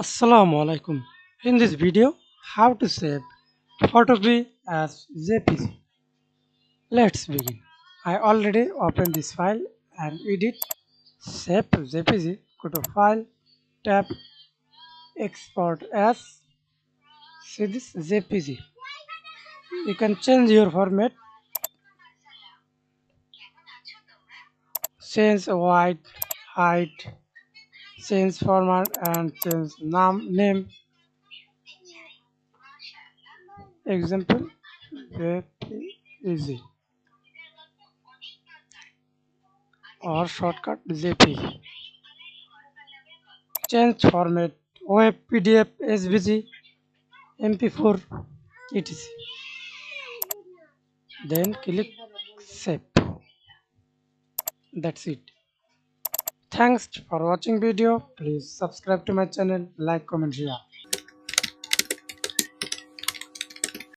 Assalamu Walaikum. In this video, how to save photopea as jpeg. Let's begin. I already opened this file and edit save jpeg. Go to file, tap export as. See this jpeg. You can change your format, change white, height, change format and change name. Example jpeg or shortcut jpeg. Change format web pdf svg mp4 etc. Then click save. That's it. Thanks for watching video. Please subscribe to my channel, like, comment, share.